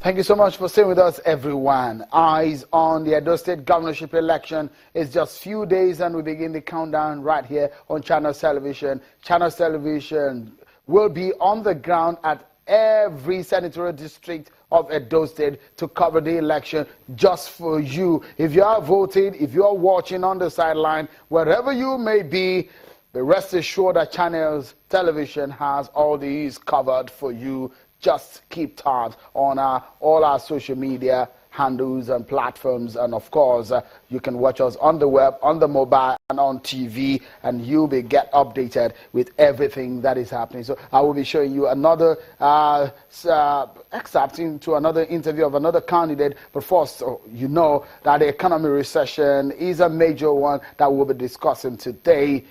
Thank you so much for staying with us, everyone. Eyes on the Edo State governorship election. It's just few days and we begin the countdown right here on Channels Television. Channels Television will be on the ground at every senatorial district of Edo State to cover the election just for you. If you are voting, if you are watching on the sideline, wherever you may be, rest assured that Channels Television has all these covered for you. Just keep tabs on all our social media handles and platforms, and of course you can watch us on the web, on the mobile and on TV, and you'll be get updated with everything that is happening. So I will be showing you another excerpt into another interview of another candidate, but first you know that the economy recession is a major one that we'll be discussing today.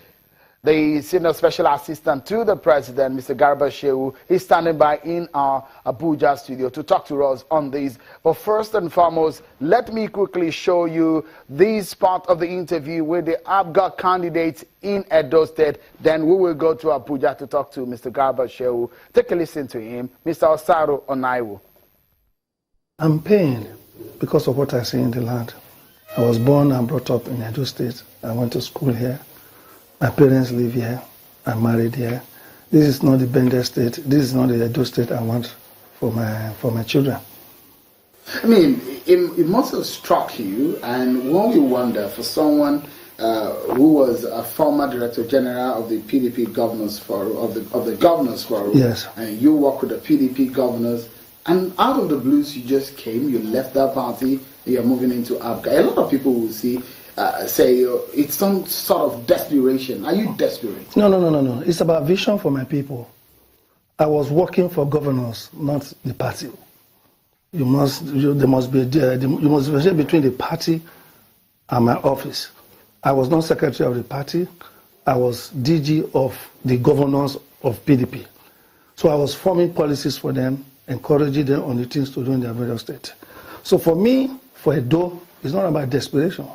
The Senior Special Assistant to the President, Mr. Garba Shehu, is standing by in our Abuja studio to talk to us on this. But first and foremost, let me quickly show you this part of the interview with the ABGA candidates in Edo State. Then we will go to Abuja to talk to Mr. Garba Shehu. Take a listen to him, Mr. Osaro Onaiwo. I'm pained because of what I see in the land. I was born and brought up in Edo State. I went to school here. My parents live here. I'm married here. This is not the Bender State. This is not the Edo State I want for my children. I mean, it must have struck you, and one you wonder for someone who was a former Director General of the PDP Governors Forum, of the Governors Forum. Yes. And you work with the PDP governors, and out of the blues you just came, you left that party, you're moving into ABGA. A lot of people will say it's some sort of desperation. Are you desperate? No. It's about vision for my people. I was working for governors, not the party. There must be between the party and my office. I was not secretary of the party. I was DG of the governors of PDP. So I was forming policies for them, encouraging them on the things to do in their various states. So for me, for Edo, it's not about desperation.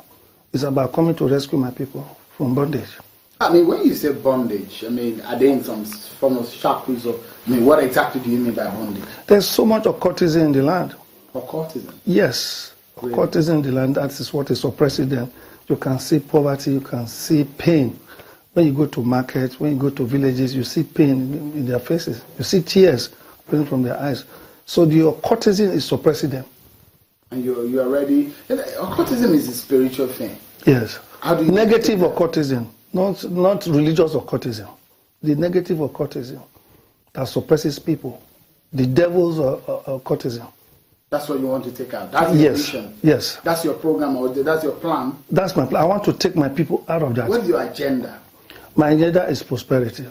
It's about coming to rescue my people from bondage. I mean, when you say bondage, I mean, are they in some form of shackles? What exactly do you mean by bondage? There's so much occultism in the land. Occultism? Yes. Really? Occultism in the land, that is what is suppressing them. You can see poverty, you can see pain. When you go to markets, when you go to villages, you see pain in their faces. You see tears coming from their eyes. So the occultism is suppressing them. And you are ready. Occultism is a spiritual thing. Yes. How do you negative occultism, not religious occultism. The negative occultism that suppresses people. The devil's occultism. That's what you want to take out. That's your mission. Yes. That's your program, or that's your plan. That's my plan. I want to take my people out of that. What's your agenda? My agenda is prosperity.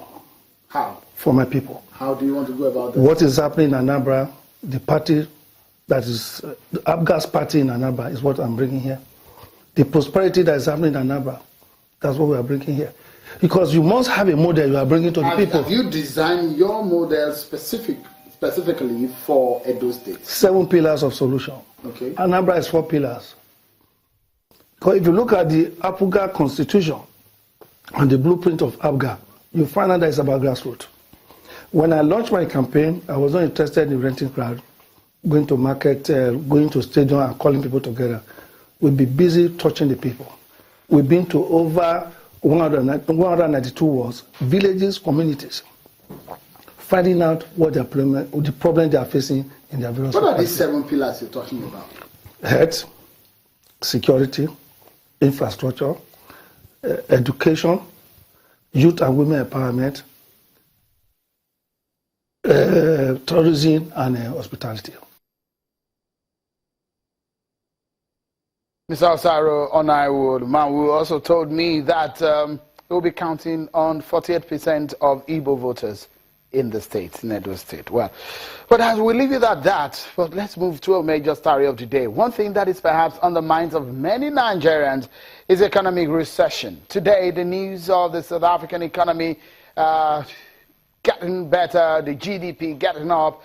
How? For my people. How do you want to go about that? What is happening in Anambra, the party that is the ABGA's party in Anambra is what I'm bringing here. The prosperity that is happening in Anambra, that's what we are bringing here. Because you must have a model you are bringing to the people. Have you designed your model specifically for Edo State? 7 pillars of solution. Okay. Anambra is 4 pillars. Because if you look at the ABGA constitution and the blueprint of ABGA, you find out that it's about grassroots. When I launched my campaign, I was not interested in renting crowd, going to market, going to stadium and calling people together. We'll be busy touching the people. We've been to over 192 wards, villages, communities, finding out what the problem they are facing in their various. What are these 7 pillars you're talking about? Health, security, infrastructure, education, youth and women empowerment, tourism and hospitality. Mr. Osaro Onaiwo, who also told me that we'll be counting on 48% of Igbo voters in the state, in Edo State. Well, but as we leave it at that, but let's move to a major story of the day. One thing that is perhaps on the minds of many Nigerians is economic recession. Today, the news of the South African economy getting better, the GDP getting up,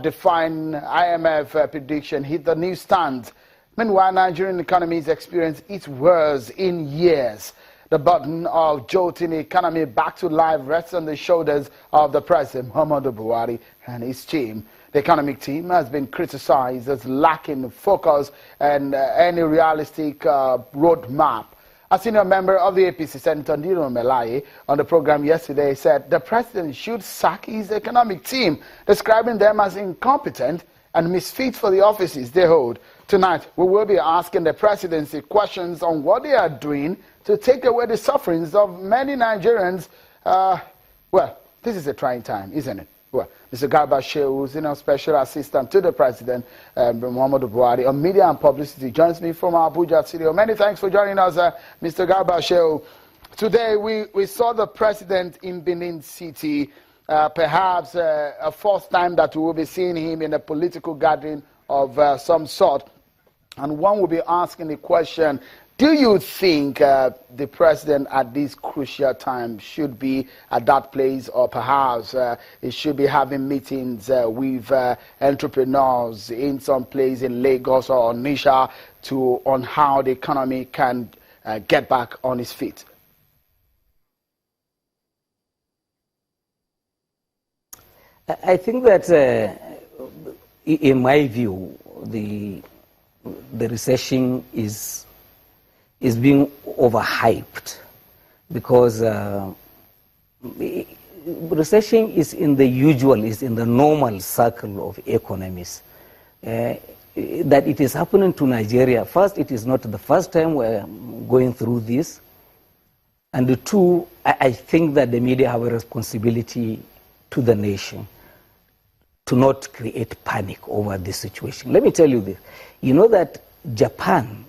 defying IMF prediction, hit the newsstands. Meanwhile, Nigerian economy has experienced its worst in years. The burden of jolting the economy back to life rests on the shoulders of the President, Muhammadu Buhari, and his team. The economic team has been criticized as lacking focus and any realistic roadmap. A senior member of the APC, Senator Ndino Melaye, on the program yesterday said the president should sack his economic team, describing them as incompetent and misfit for the offices they hold. Tonight, we will be asking the presidency questions on what they are doing to take away the sufferings of many Nigerians. Well, this is a trying time, isn't it? Well, Mr. Garba Shehu, Special Assistant to the President, Muhammadu Buhari, on media and publicity, joins me from our Abuja studio. Many thanks for joining us, Mr. Garba Shehu. Today, we saw the President in Benin City, perhaps a first time that we will be seeing him in a political gathering of some sort. And one will be asking the question, do you think the president at this crucial time should be at that place, or perhaps he should be having meetings with entrepreneurs in some place in Lagos or Onitsha on how the economy can get back on its feet? I think that, in my view, the recession is being overhyped, because recession is in the normal circle of economies. That it is happening to Nigeria. First, it is not the first time we're going through this. And two, I think that the media have a responsibility to the nation to not create panic over this situation. Let me tell you this. You know that Japan,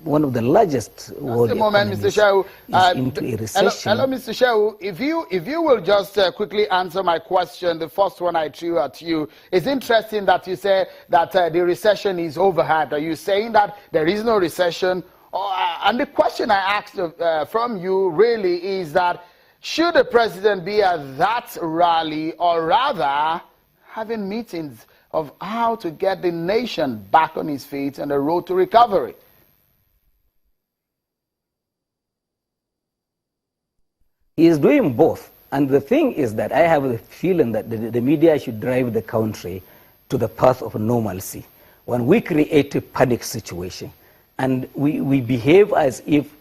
one of the largest world economies, Mr. Shehu, is into a recession. Hello, Mr. Shehu. If you will just quickly answer my question, the first one I threw at you. It's interesting that you say that the recession is overhyped. Are you saying that there is no recession? And the question I asked from you really is that, should the president be at that rally, or rather having meetings of how to get the nation back on its feet and the road to recovery? He is doing both. And the thing is that I have a feeling that the media should drive the country to the path of normalcy. When we create a panic situation and we behave as if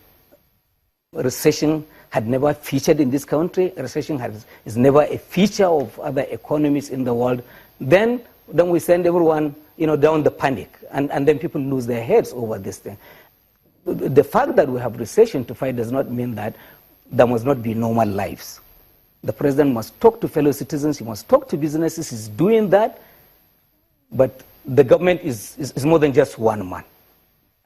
recession had never featured in this country, recession is never a feature of other economies in the world, then we send everyone down the panic, and then people lose their heads over this thing. The fact that we have recession to fight does not mean that there must not be normal lives. The president must talk to fellow citizens, he must talk to businesses, he's doing that, but the government is more than just one man.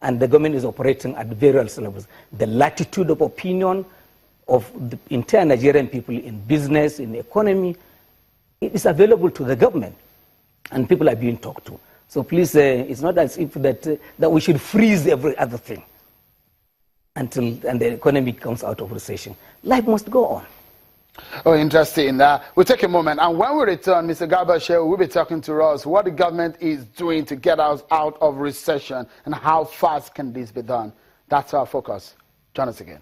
And the government is operating at various levels. The latitude of opinion of the entire Nigerian people in business, in the economy, it is available to the government, and people are being talked to. So please, it's not as if that we should freeze every other thing until the economy comes out of recession. Life must go on. Oh, interesting. We'll take a moment, and when we return, Mr. Garba Shehu will be talking to us what the government is doing to get us out of recession and how fast can this be done. That's our focus. Join us again.